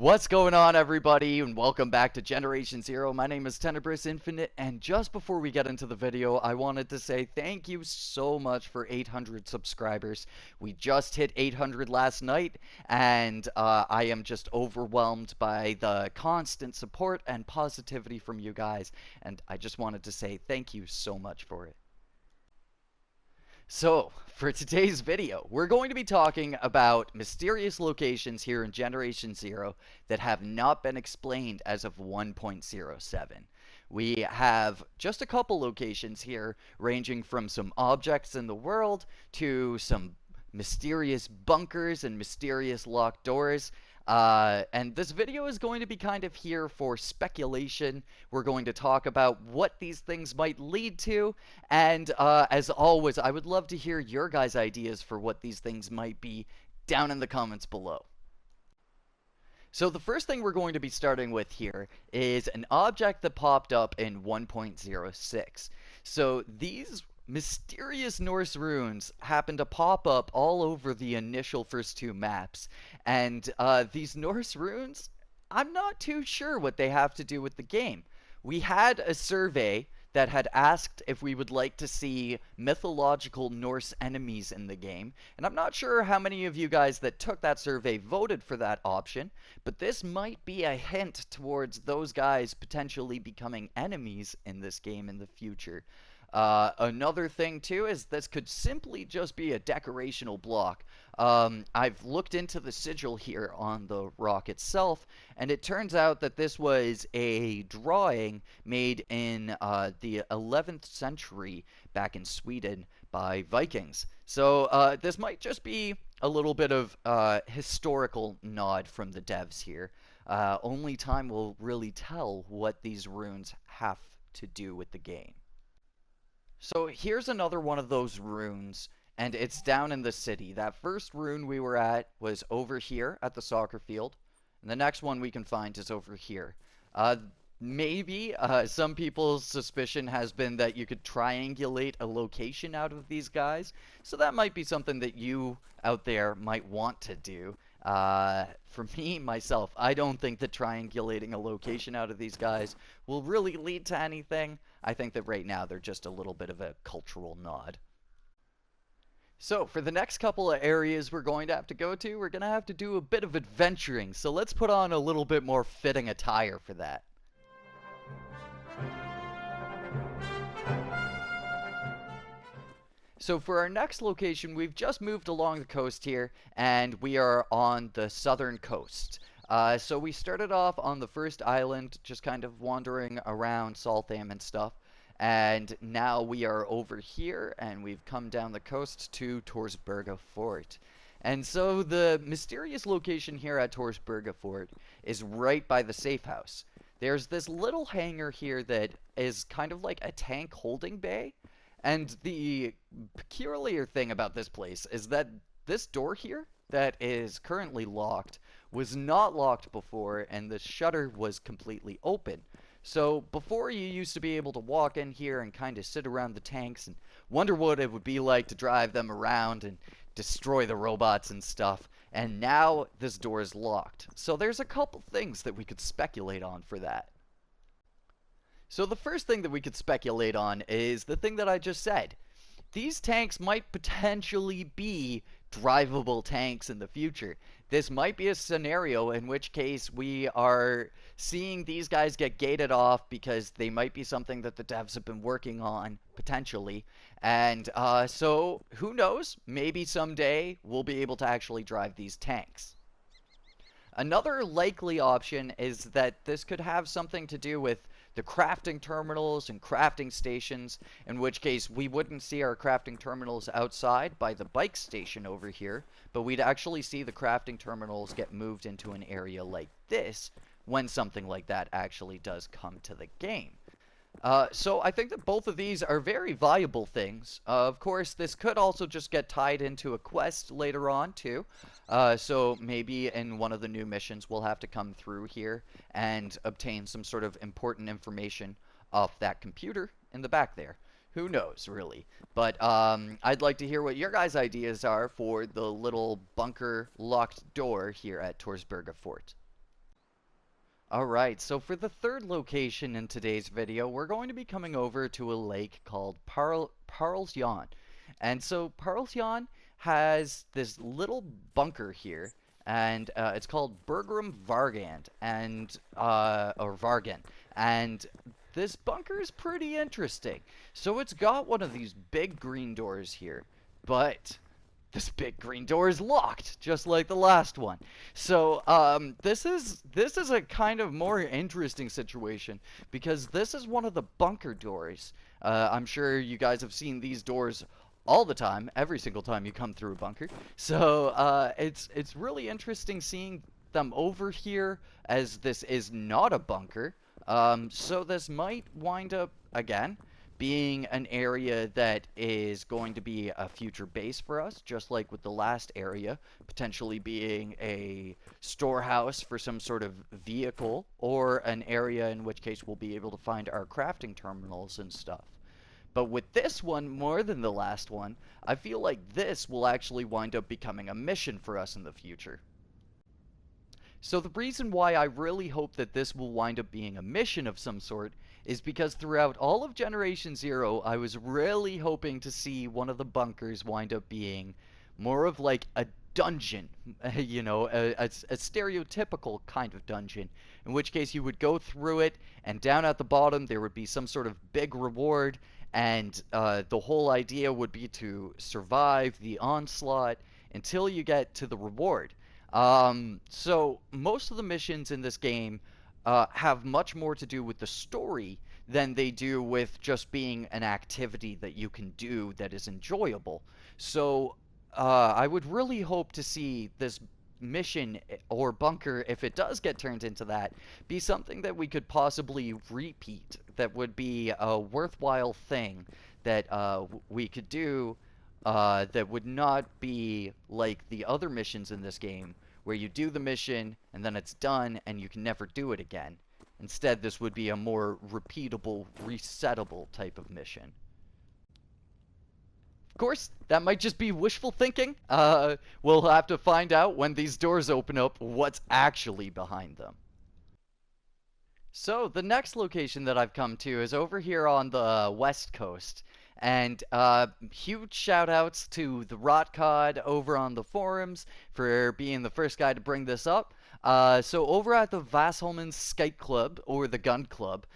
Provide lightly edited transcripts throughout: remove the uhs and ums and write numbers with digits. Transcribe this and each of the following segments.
What's going on, everybody, and welcome back to Generation Zero. My name is Tenebrous Infinite, and just before we get into the video, I wanted to say thank you so much for 800 subscribers. We just hit 800 last night, and I am just overwhelmed by the constant support and positivity from you guys, and I just wanted to say thank you so much for it. So, for today's video, we're going to be talking about mysterious locations here in Generation Zero that have not been explained as of 1.07. We have just a couple locations here, ranging from some objects in the world to some mysterious bunkers and mysterious locked doors. And this video is going to be kind of here for speculation. We're going to talk about what these things might lead to, and as always, I would love to hear your guys' ideas for what these things might be down in the comments below. So the first thing we're going to be starting with here is an object that popped up in 1.06. So these mysterious Norse runes happen to pop up all over the initial first two maps. And these Norse runes, I'm not too sure what they have to do with the game. We had a survey that had asked if we would like to see mythological Norse enemies in the game. And I'm not sure how many of you guys that took that survey voted for that option, but this might be a hint towards those guys potentially becoming enemies in this game in the future. Another thing too is this could simply just be a decorational block. I've looked into the sigil here on the rock itself, and it turns out that this was a drawing made in the 11th century back in Sweden by Vikings. So this might just be a little bit of historical nod from the devs here. Only time will really tell what these runes have to do with the game. So here's another one of those runes, and it's down in the city. That first rune we were at was over here at the soccer field, and the next one we can find is over here. Maybe some people's suspicion has been that you could triangulate a location out of these guys, so that might be something that you out there might want to do. For me, myself, I don't think that triangulating a location out of these guys will really lead to anything. I think that right now they're just a little bit of a cultural nod. So, for the next couple of areas we're going to have to go to, we're going to have to do a bit of adventuring. So let's put on a little bit more fitting attire for that. So for our next location, we've just moved along the coast here, and we are on the southern coast. So we started off on the first island, just kind of wandering around Saltham and stuff, and now we are over here, and we've come down the coast to Torsberga Fort. And so the mysterious location here at Torsberga Fort is right by the safe house. There's this little hangar here that is kind of like a tank holding bay. And the peculiar thing about this place is that this door here that is currently locked was not locked before, and the shutter was completely open. So before, you used to be able to walk in here and kind of sit around the tanks and wonder what it would be like to drive them around and destroy the robots and stuff. And now this door is locked. So there's a couple things that we could speculate on for that. So the first thing that we could speculate on is the thing that I just said. These tanks might potentially be drivable tanks in the future. This might be a scenario in which case we are seeing these guys get gated off because they might be something that the devs have been working on, potentially. And so, who knows? Maybe someday we'll be able to actually drive these tanks. Another likely option is that this could have something to do with the crafting terminals and crafting stations, in which case we wouldn't see our crafting terminals outside by the bike station over here, but we'd actually see the crafting terminals get moved into an area like this when something like that actually does come to the game. So I think that both of these are very viable things. Of course, this could also just get tied into a quest later on, too. So maybe in one of the new missions, we'll have to come through here and obtain some sort of important information off that computer in the back there. Who knows, really. But I'd like to hear what your guys' ideas are for the little bunker locked door here at Torsberga Fort. Alright, so for the third location in today's video, we're going to be coming over to a lake called Pearltjärn. And so Pearltjärn has this little bunker here, and it's called Bergrum Vargand, or Vargan. And this bunker is pretty interesting. So it's got one of these big green doors here, but this big green door is locked, just like the last one. So, this is a kind of more interesting situation because this is one of the bunker doors. I'm sure you guys have seen these doors all the time, every single time you come through a bunker. So, it's really interesting seeing them over here as this is not a bunker. So this might wind up again being an area that is going to be a future base for us, just like with the last area, potentially being a storehouse for some sort of vehicle, or an area in which case we'll be able to find our crafting terminals and stuff. But with this one, more than the last one, I feel like this will actually wind up becoming a mission for us in the future. So the reason why I really hope that this will wind up being a mission of some sort is because throughout all of Generation Zero, I was really hoping to see one of the bunkers wind up being more of like a dungeon, you know, a stereotypical kind of dungeon, in which case you would go through it, and down at the bottom there would be some sort of big reward, and the whole idea would be to survive the onslaught until you get to the reward. So most of the missions in this game have much more to do with the story than they do with just being an activity that you can do that is enjoyable. So I would really hope to see this mission or bunker, if it does get turned into that, be something that we could possibly repeat, that would be a worthwhile thing that we could do that would not be like the other missions in this game, where you do the mission and then it's done and you can never do it again. Instead, this would be a more repeatable, resettable type of mission. Of course, that might just be wishful thinking. We'll have to find out when these doors open up what's actually behind them. So, the next location that I've come to is over here on the west coast. And huge shout outs to the Rotcod over on the forums for being the first guy to bring this up. So over at the Vasselman's Skate Club, or the Gun Club,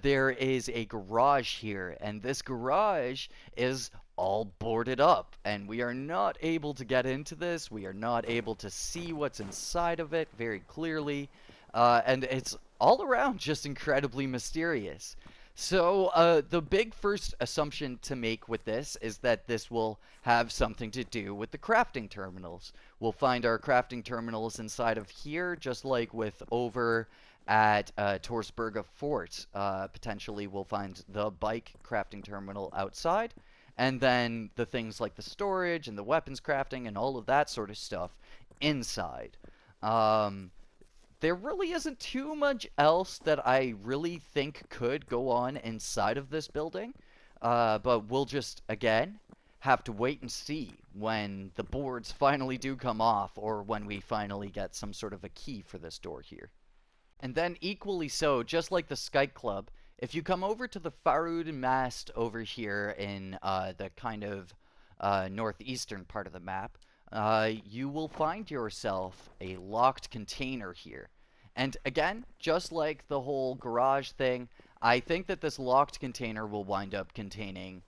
there is a garage here, and this garage is all boarded up, and we are not able to get into this. We are not able to see what's inside of it very clearly, and it's all around just incredibly mysterious. So, the big first assumption to make with this is that this will have something to do with the crafting terminals. We'll find our crafting terminals inside of here, just like with over at Torsberga Fort. Potentially we'll find the bike crafting terminal outside, and then the things like the storage and the weapons crafting and all of that sort of stuff inside. There really isn't too much else that I really think could go on inside of this building, but we'll just, again, have to wait and see when the boards finally do come off, or when we finally get some sort of a key for this door here. And then equally so, just like the Skite Club, if you come over to the Farud Mast over here in the kind of northeastern part of the map, you will find yourself a locked container here. And again, just like the whole garage thing, I think that this locked container will wind up containing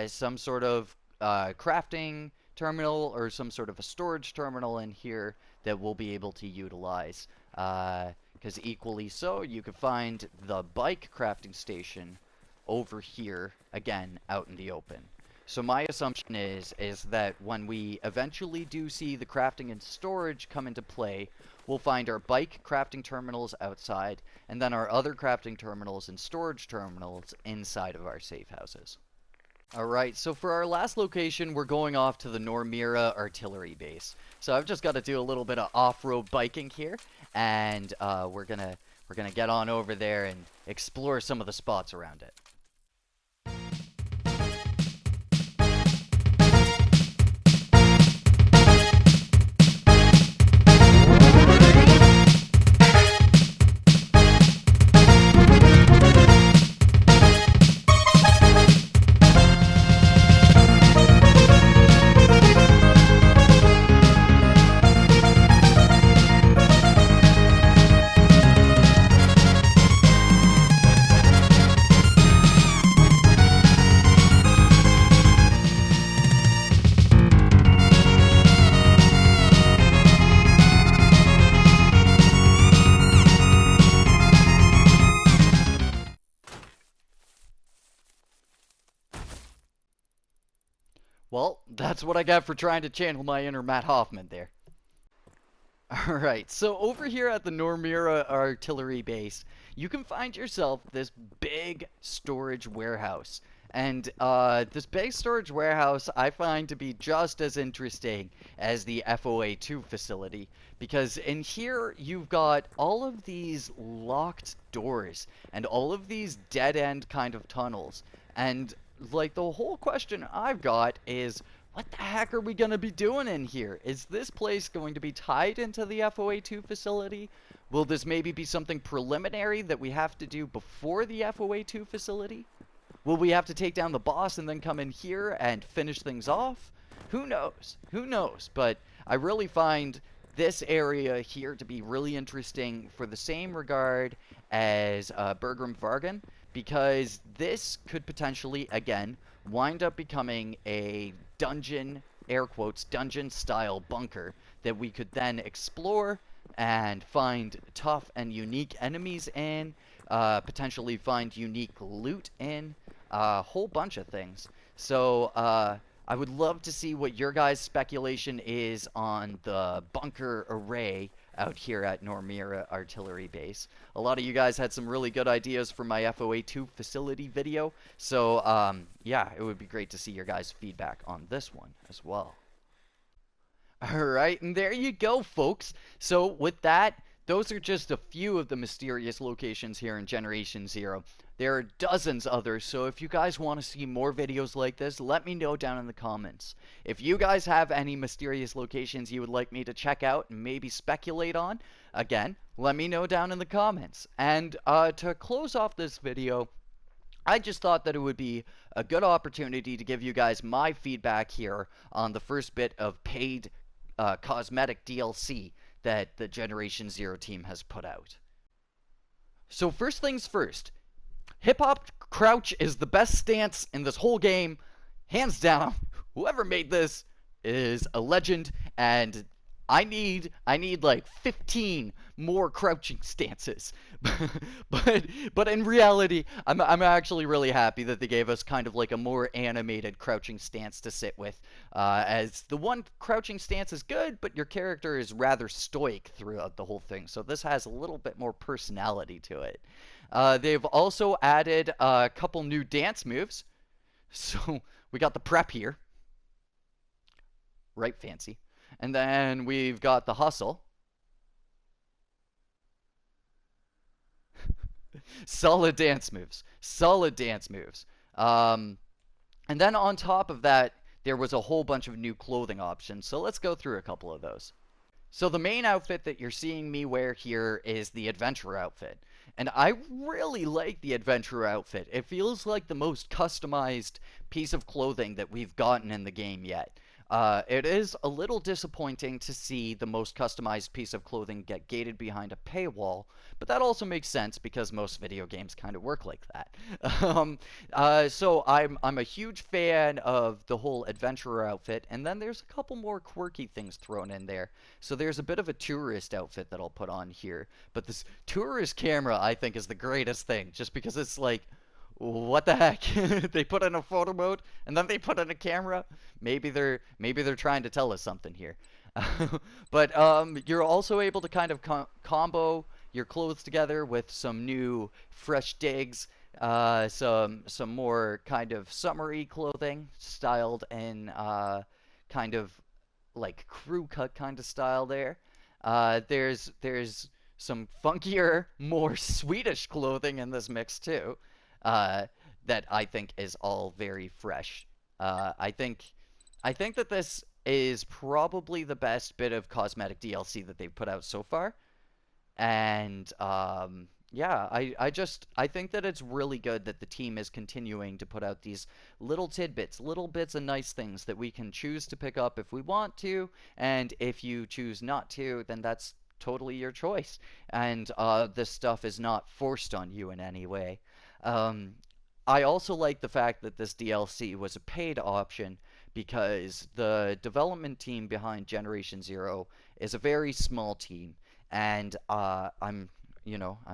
some sort of crafting terminal or some sort of a storage terminal in here that we'll be able to utilize. Because equally so, you could find the bike crafting station over here, again, out in the open. So my assumption is that when we eventually do see the crafting and storage come into play, we'll find our bike crafting terminals outside, and then our other crafting terminals and storage terminals inside of our safe houses. Alright, so for our last location, we're going off to the Normyra artillery base. So I've just got to do a little bit of off-road biking here, and we're gonna get on over there and explore some of the spots around it. That's what I got for trying to channel my inner Matt Hoffman there. Alright, so over here at the Normyra artillery base, you can find yourself this big storage warehouse. And this big storage warehouse I find to be just as interesting as the FOA2 facility. Because in here you've got all of these locked doors and all of these dead-end kind of tunnels. And like the whole question I've got is, what the heck are we going to be doing in here? Is this place going to be tied into the FOA2 facility? Will this maybe be something preliminary that we have to do before the FOA2 facility? Will we have to take down the boss and then come in here and finish things off? Who knows? Who knows? But I really find this area here to be really interesting for the same regard as Bergrim Vargan, because this could potentially, again, wind up becoming a dungeon, air quotes, dungeon style bunker that we could then explore and find tough and unique enemies in, potentially find unique loot in, a whole bunch of things. So I would love to see what your guys' speculation is on the bunker array out here at Normyra Artillery Base. A lot of you guys had some really good ideas for my FOA2 facility video, so yeah, it would be great to see your guys' feedback on this one as well. Alright, and there you go, folks. So with that, those are just a few of the mysterious locations here in Generation Zero. There are dozens others, so if you guys want to see more videos like this, let me know down in the comments. If you guys have any mysterious locations you would like me to check out and maybe speculate on, again, let me know down in the comments. And to close off this video, I just thought that it would be a good opportunity to give you guys my feedback here on the first bit of paid cosmetic DLC that the Generation Zero team has put out. So first things first, hip hop crouch is the best stance in this whole game, hands down. Whoever made this is a legend, and I need like 15 more crouching stances. but in reality, I'm actually really happy that they gave us kind of like a more animated crouching stance to sit with. As the one crouching stance is good, but your character is rather stoic throughout the whole thing. So this has a little bit more personality to it. They've also added a couple new dance moves. So we got the prep here. Right, fancy. And then we've got the hustle. Solid dance moves. Solid dance moves. And then on top of that, there was a whole bunch of new clothing options. So let's go through a couple of those. So the main outfit that you're seeing me wear here is the adventurer outfit. And I really like the adventurer outfit. It feels like the most customized piece of clothing that we've gotten in the game yet. It is a little disappointing to see the most customized piece of clothing get gated behind a paywall, but that also makes sense because most video games kind of work like that. So I'm a huge fan of the whole adventurer outfit, and then there's a couple more quirky things thrown in there. So there's a bit of a tourist outfit that I'll put on here, but this tourist camera I think is the greatest thing, just because it's like, what the heck? They put in a photo mode and then they put in a camera. Maybe they're trying to tell us something here. But you're also able to kind of combo your clothes together with some new fresh digs, some more kind of summery clothing styled in kind of like crew cut kind of style there. There's some funkier, more Swedish clothing in this mix too. That I think is all very fresh. I think that this is probably the best bit of cosmetic DLC that they've put out so far. And yeah, I think that it's really good that the team is continuing to put out these little tidbits, little bits of nice things that we can choose to pick up if we want to, and if you choose not to, then that's totally your choice. And this stuff is not forced on you in any way. I also like the fact that this DLC was a paid option because the development team behind Generation Zero is a very small team, and I'm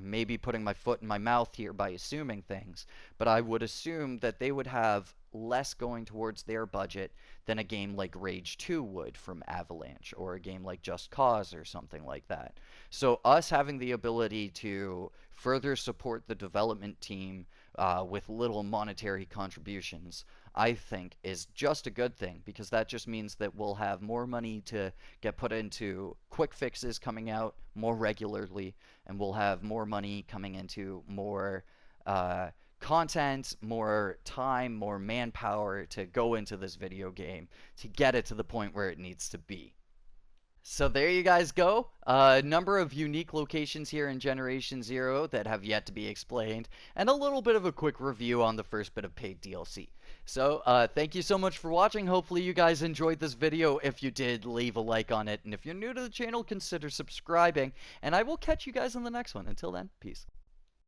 maybe putting my foot in my mouth here by assuming things, but I would assume that they would have less going towards their budget than a game like Rage 2 would from Avalanche, or a game like Just Cause or something like that. So us having the ability to further support the development team with little monetary contributions, I think is just a good thing, because that just means that we'll have more money to get put into quick fixes coming out more regularly, and we'll have more money coming into more content, more time, more manpower to go into this video game to get it to the point where it needs to be. So there you guys go. A number of unique locations here in Generation Zero that have yet to be explained, and a little bit of a quick review on the first bit of paid DLC. So thank you so much for watching. Hopefully you guys enjoyed this video. If you did, leave a like on it, and if you're new to the channel, consider subscribing, and I will catch you guys in the next one. Until then, peace.